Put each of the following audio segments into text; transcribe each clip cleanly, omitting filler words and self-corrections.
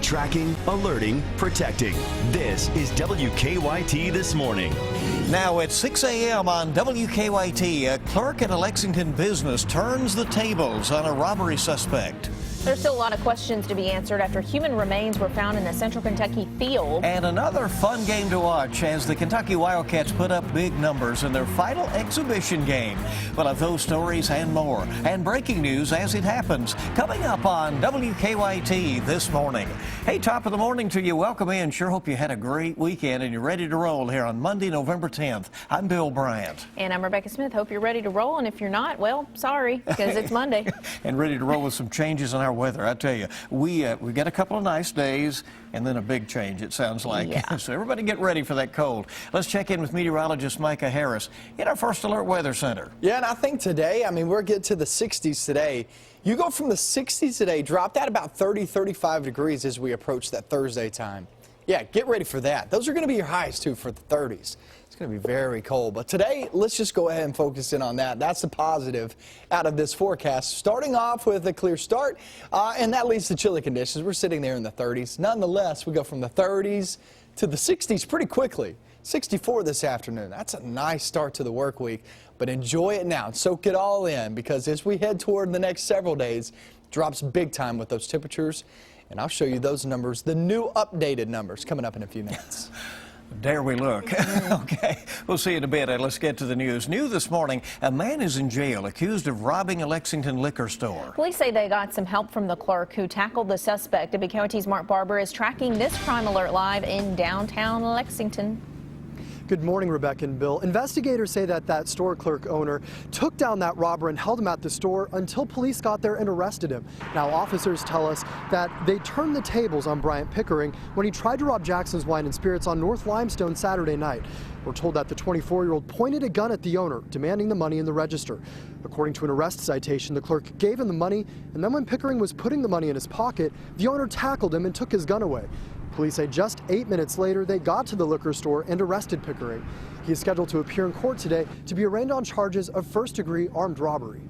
Tracking, alerting, protecting. This is WKYT This Morning. Now at 6 a.m. on WKYT, a clerk at a Lexington business turns the tables on a robbery suspect. There's still a lot of questions to be answered after human remains were found in a Central Kentucky field. And another fun game to watch as the Kentucky Wildcats put up big numbers in their final exhibition game. We'll have those stories and more. And breaking news as it happens, coming up on WKYT This Morning. Hey, top of the morning to you. Welcome in. Sure hope you had a great weekend and you're ready to roll here on Monday, November 10th. I'm Bill Bryant. And I'm Rebecca Smith. Hope you're ready to roll. And if you're not, well, sorry, because it's Monday. And ready to roll with some changes in our weather. I tell you, we got a couple of nice days and then a big change, it sounds like. Yeah. So everybody get ready for that cold. Let's check in with meteorologist Micah Harris in our First Alert Weather Center. Yeah, and I think today, we're getting to the 60s today. You go from the 60s today, drop that about 30, 35 degrees as we approach that Thursday time. Yeah, get ready for that. Those are going to be your highs, too, for the 30s. It's going to be very cold. But today, let's just go ahead and focus in on that. That's the positive out of this forecast. Starting off with a clear start, and that leads to chilly conditions. We're sitting there in the 30s. Nonetheless, we go from the 30s to the 60s pretty quickly. 64 this afternoon. That's a nice start to the work week. But enjoy it now and soak it all in, because as we head toward the next several days, it drops big time with those temperatures. And I'll show you those numbers, the new updated numbers, coming up in a few minutes. Dare we look? Okay, we'll see you in a bit. Let's get to the news. New this morning, a man is in jail accused of robbing a Lexington liquor store. Police say they got some help from the clerk who tackled the suspect. WKYT's Mark Barber is tracking this crime alert live in downtown Lexington. Good morning, Rebecca and Bill. Investigators say that store clerk owner took down that robber and held him at the store until police got there and arrested him. Now, officers tell us that they turned the tables on Bryant Pickering when he tried to rob Jackson's Wine and Spirits on North Limestone Saturday night. We're told that the 24-year-old pointed a gun at the owner, demanding the money in the register. According to an arrest citation, the clerk gave him the money, and then when Pickering was putting the money in his pocket, the owner tackled him and took his gun away. Police say just 8 minutes later, they got to the liquor store and arrested Pickering. He is scheduled to appear in court today to be arraigned on charges of first-degree armed robbery.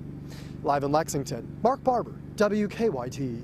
Live in Lexington, Mark Barber, WKYT.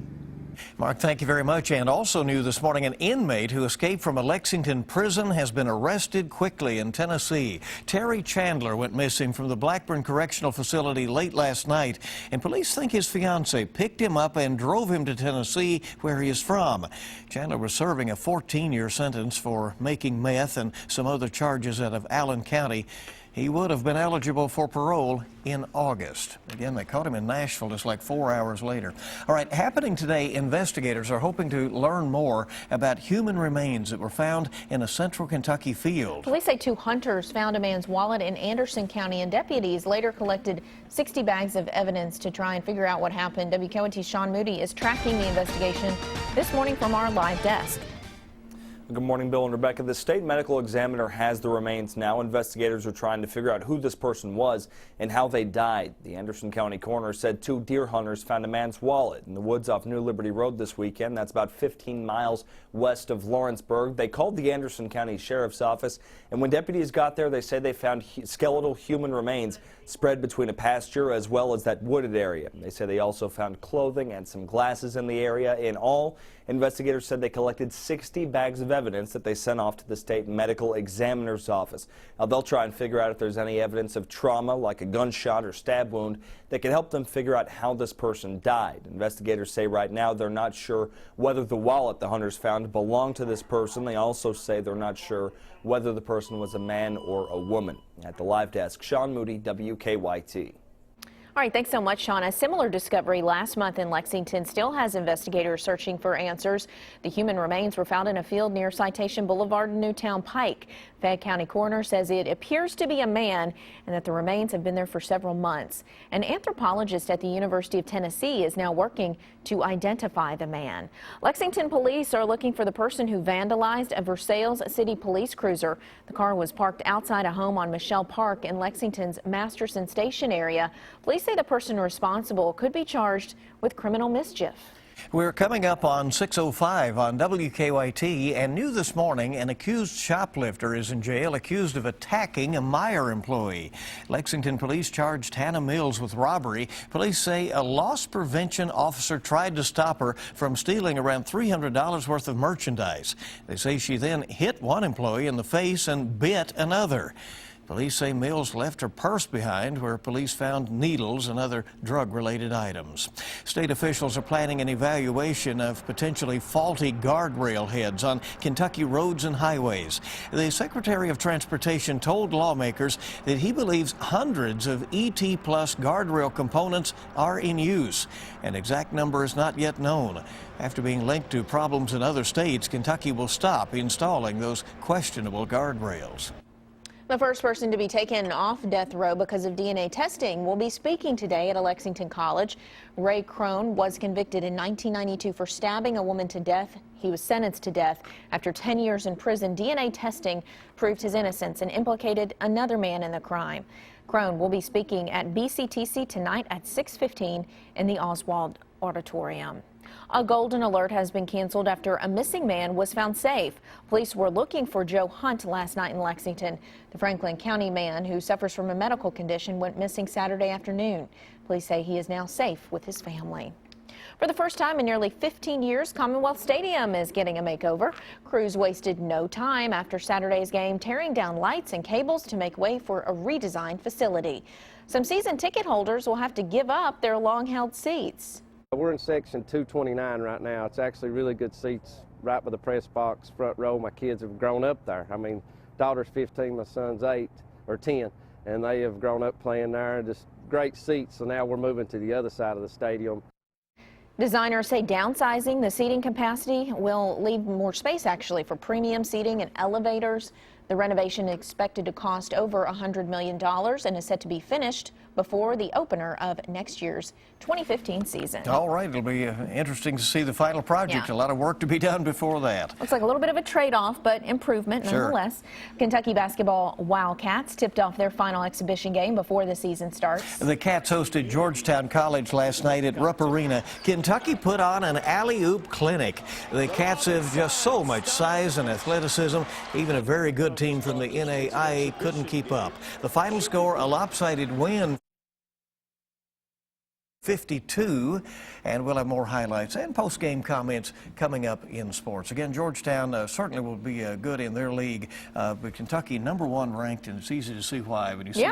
Mark, thank you very much. And also new this morning, an inmate who escaped from a Lexington prison has been arrested quickly in Tennessee. Terry Chandler went missing from the Blackburn Correctional Facility late last night, and police think his fiancee picked him up and drove him to Tennessee, where he is from. Chandler was serving a 14-year sentence for making meth and some other charges out of Allen County. He would have been eligible for parole in August. Again, they caught him in Nashville just like 4 hours later. All right, happening today, investigators are hoping to learn more about human remains that were found in a Central Kentucky field. Police say 2 hunters found a man's wallet in Anderson County, and deputies later collected 60 bags of evidence to try and figure out what happened. WKYT's Sean Moody is tracking the investigation this morning from our live desk. Good morning, Bill and Rebecca. The state medical examiner has the remains now. Investigators are trying to figure out who this person was and how they died. The Anderson County coroner said 2 deer hunters found a man's wallet in the woods off New Liberty Road this weekend. That's about 15 miles west of Lawrenceburg. They called the Anderson County Sheriff's Office, and when deputies got there, they say they found skeletal human remains spread between a pasture as well as that wooded area. They say they also found clothing and some glasses in the area. In all, investigators said they collected 60 bags of evidence that they sent off to the state medical examiner's office. Now, they'll try and figure out if there's any evidence of trauma, like a gunshot or stab wound, that can help them figure out how this person died. Investigators say right now they're not sure whether the wallet the hunters found belonged to this person. They also say they're not sure whether the person was a man or a woman. At the live desk, Sean Moody, WKYT. All right, thanks so much, Sean. A similar discovery last month in Lexington still has investigators searching for answers. The human remains were found in a field near Citation Boulevard and Newtown Pike. Fayette County coroner says it appears to be a man and that the remains have been there for several months. An anthropologist at the University of Tennessee is now working to identify the man. Lexington police are looking for the person who vandalized a Versailles City police cruiser. The car was parked outside a home on Michelle Park in Lexington's Masterson Station area. Police say the person responsible could be charged with criminal mischief. We're coming up on 6:05 on WKYT, and new this morning, an accused shoplifter is in jail accused of attacking a Meijer employee. Lexington police charged Hannah Mills with robbery. Police say a loss prevention officer tried to stop her from stealing around $300 worth of merchandise. They say she then hit one employee in the face and bit another. Police say Mills left her purse behind, where police found needles and other drug-related items. State officials are planning an evaluation of potentially faulty guardrail heads on Kentucky roads and highways. The Secretary of Transportation told lawmakers that he believes hundreds of ET Plus guardrail components are in use. An exact number is not yet known. After being linked to problems in other states, Kentucky will stop installing those questionable guardrails. The first person to be taken off death row because of DNA testing will be speaking today at a Lexington college. Ray Crone was convicted in 1992 for stabbing a woman to death. He was sentenced to death after 10 years in prison. DNA testing proved his innocence and implicated another man in the crime. Crone will be speaking at BCTC tonight at 6:15 in the Oswald Auditorium. A golden alert has been canceled after a missing man was found safe. Police were looking for Joe Hunt last night in Lexington. The Franklin County man, who suffers from a medical condition, went missing Saturday afternoon. Police say he is now safe with his family. For the first time in nearly 15 years, Commonwealth Stadium is getting a makeover. Crews wasted no time after Saturday's game, tearing down lights and cables to make way for a redesigned facility. Some season ticket holders will have to give up their long-held seats. We're in section 229 right now. It's actually really good seats right by the press box, front row. My kids have grown up there. I mean, daughter's 15, my son's 8 or 10, and they have grown up playing there. Just great seats. So now we're moving to the other side of the stadium. Designers say downsizing the seating capacity will leave more space actually for premium seating and elevators. The renovation is expected to cost over $100 million and is set to be finished before the opener of next year's 2015 season. All right, it'll be interesting to see the final project. Yeah. A lot of work to be done before that. Looks like a little bit of a trade-off, but improvement nonetheless. Kentucky basketball Wildcats tipped off their final exhibition game before the season starts. The Cats hosted Georgetown College last night at Rupp Arena. Kentucky put on an alley-oop clinic. The Cats have just so much size and athleticism. Even a very good team from the NAIA couldn't keep up. The final score, a lopsided win, 52, and we'll have more highlights and post-game comments coming up in sports. Again, Georgetown certainly will be good in their league, but Kentucky #1 ranked, and it's easy to see why when you see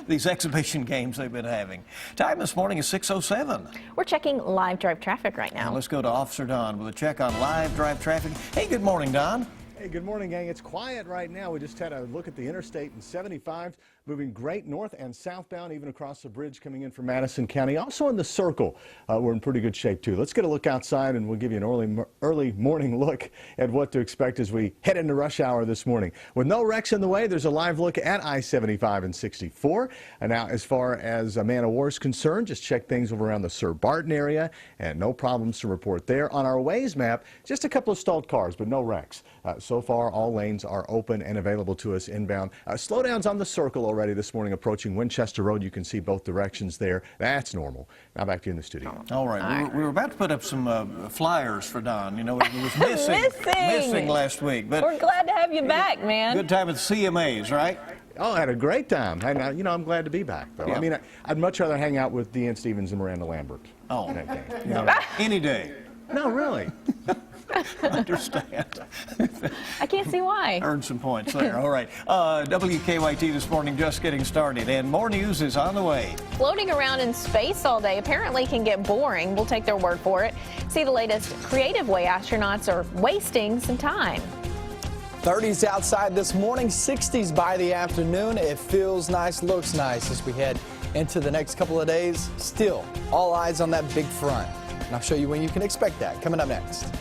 these exhibition games they've been having. Time this morning is 6:07. We're checking live drive traffic right now. Let's go to Officer Don with a check on live drive traffic. Hey, good morning, Don. Hey, good morning, gang. It's quiet right now. We just had a look at the interstate and 75 moving great north and southbound, even across the bridge coming in from Madison County. Also in the circle, we're in pretty good shape, too. Let's get a look outside, and we'll give you an early morning look at what to expect as we head into rush hour this morning. With no wrecks in the way, there's a live look at I-75 and 64. And now, as far as Man of War is concerned, just check things over around the Sir Barton area, and no problems to report there. On our Waze map, just a couple of stalled cars, but no wrecks. So far, all lanes are open and available to us inbound. Slowdowns on the circle already this morning approaching Winchester Road. You can see both directions there. That's normal. Now back to you in the studio. All right. We were about to put up some flyers for Don. You know, it was missing last week. But we're glad to have you back, man. Good time at the CMAs, right? Oh, I had a great time. And, you know, I'm glad to be back, though. Yeah. I mean, I'd much rather hang out with Dean Stevens and Miranda Lambert. Oh, that game. You know, any day. No, really. Understand. I can't see why. Earned some points there. All right. WKYT this morning just getting started, and more news is on the way. Floating around in space all day apparently can get boring. We'll take their word for it. See the latest creative way astronauts are wasting some time. 30s outside this morning, 60s by the afternoon. It feels nice, looks nice as we head into the next couple of days. Still, all eyes on that big front. And I'll show you when you can expect that coming up next.